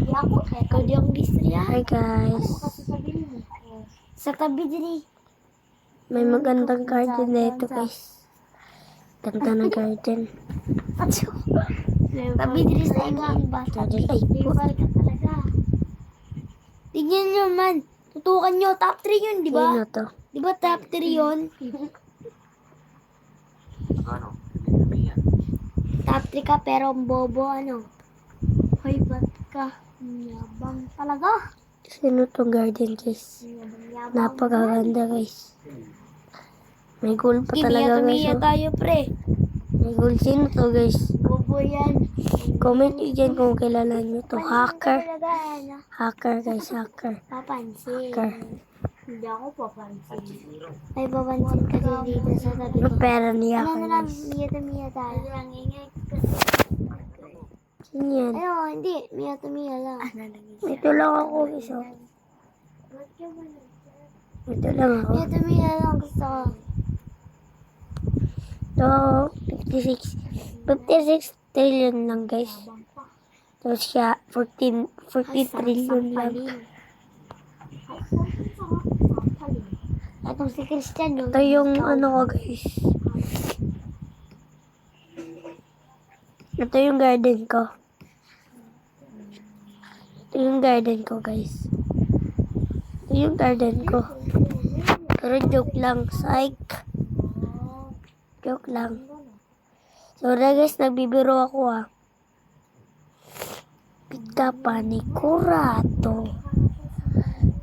Ikaw di akong gistorya. Hi guys. Sa tabi din May magandang garden dito guys. Ganda ng garden. Tabi din sa ingang ba? Garden ay po. Tignan nyo man. Tutukan nyo. Top 3 yun, di ba? Sino to? Di ba top 3 yun? Top 3 ka pero ang bobo ano. Hoy, ba't ka? Yabang talaga. Sino tong garden guys? Yabang. Napakaganda guys. May goal pa talaga guys. Tumiya Oh. tayo pre. May goal. Sino to guys? Bobo yan. Comment nyo dyan kung kilala nyo to. Hacker. Talaga, ano? Hacker guys. Hacker. Papansin. Hacker. Hindi ako papansin. Ay, papansin ka din dito sa tabi ko. Ano pera niya Ano ako na lang, guys. miya tayo. Sino yan? Ay, oh, hindi. Miya lang. Ito lang ako guys. Oh. Ito lang ako. Miya lang gusto ko. Ito, 56 trillion lang guys. Ito siya, 14 trillion lang. Atong si Christian yun. Ito yung ano ko guys. Ito yung garden ko. Ito yung garden ko guys. Ito yung garden ko. Pero joke lang, psych. Joke lang. So guys, nagbibiro ako ah. Pika panikurato.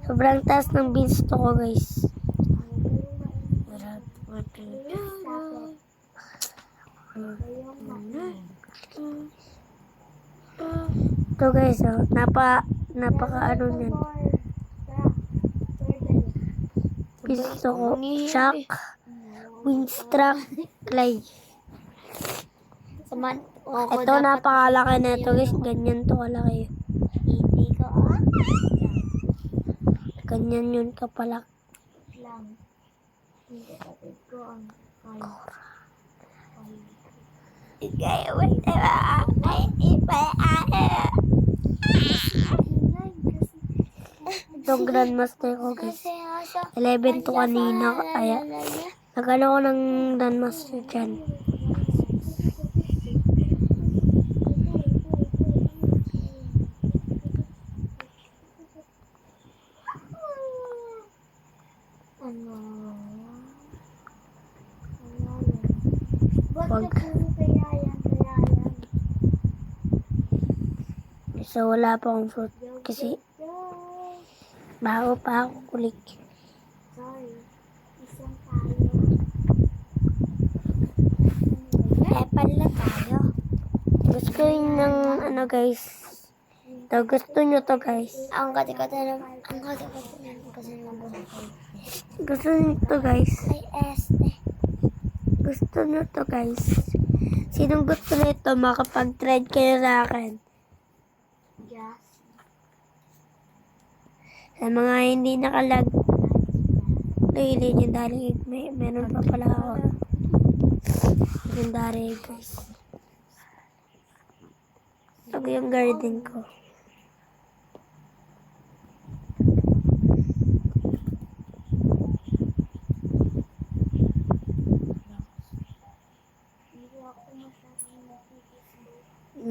Sobrang taas ng beans to ko guys. Ito guys, oh, napaka ano niyan. Gusto ko, shock, windstruck, clay. Saman. Ito napakalaki na ito guys, ganyan to kalaki. Hindi ko Ganyan yun kapalak. lang. Hindi kapit ko ang Ikay, wala ba? Ay, iba. Itong grandmaster ko guys. 11 to kanina. Kaya, nagano ko ng grandmaster dyan. Wag. So, wala pa akong fruit. Kasi, bago pa ako kulik. Sorry. Isang tayo. Pala tayo. Gusto yun ng ano guys. Ito, gusto nyo to guys. Ang kati-kati naman. Ang kati-kati naman kasi naman. Gusto nyo to guys. Ay, este. Gusto nyo to guys. Sinong gusto nito makapag-trade kayo sa akin? Yes. Sa mga hindi nakalag. Legendary egg. Meron pa pala ako. Legendary egg guys. Ito yung garden ko.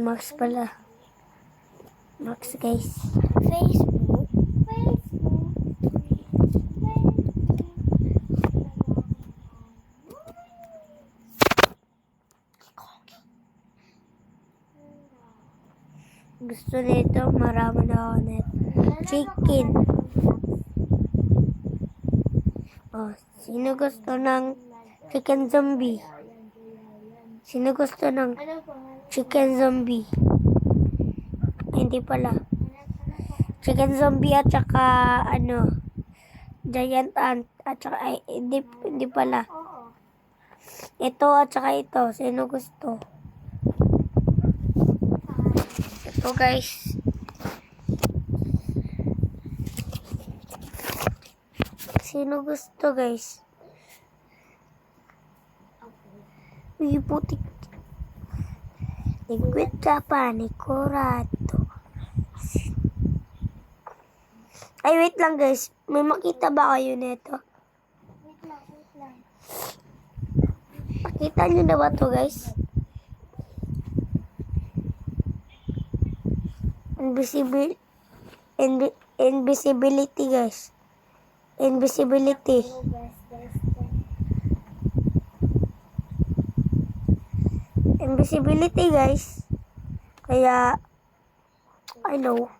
Max pala. Max guys. Facebook. Gusto nito, marami na ako net. Chicken. Oh, sino gusto ng chicken zombie? Sino gusto ng Ano pa? chicken zombie? Ay, hindi pala. Chicken zombie at saka ano, giant ant at saka ay, hindi pala. Oo. Ito at saka ito. Sino gusto? Ito guys. Sino gusto guys? Uy, putik. Liquid ka pa ni Corato. Ay, wait lang guys. May makita ba kayo nito? Wait lang, wait lang. Makita nyo na ba to guys? Invisibility guys. Invisibility. Oh, best. Invisibility guys. Kaya, I know.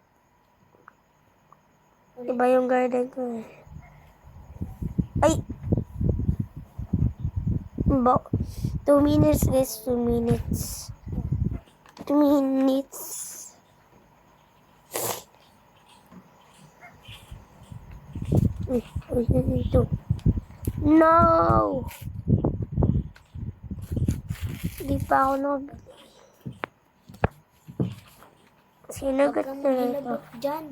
Iba yung garden ko eh. Ay! 2 minutes guys, 2 minutes. 2 minutes. Ito. No! Hindi pa ako nabili. Sino Huwag kang gusto nito? mangilabot dyan.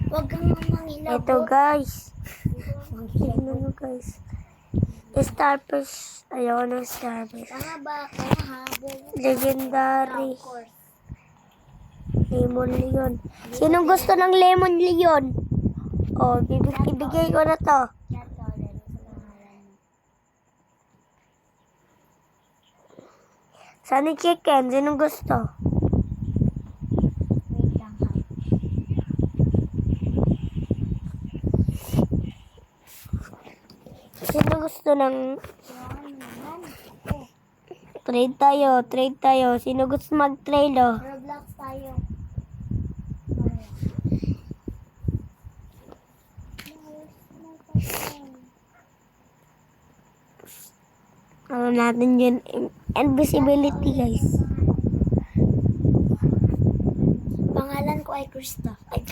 Huwag kang mangilabot. Ito guys. Tignan nyo guys. Starfish. Ayaw ng starfish. Tanga ba? Kaya habol. Legendary. Of course. Lemon Leon. Sinong gusto ng Lemon Leon? Oh, ibigay ko na to. Chat ko ulit sa pangalan mo. Sunny Chicken. Sinong gusto? Wait lang ha. Sino gusto ng Yan naman. trade tayo. Sino gusto mag-trade oh? Roblox tayo. Ano natin yun? Invisibility guys. Pangalan ko ay Krista. Ay,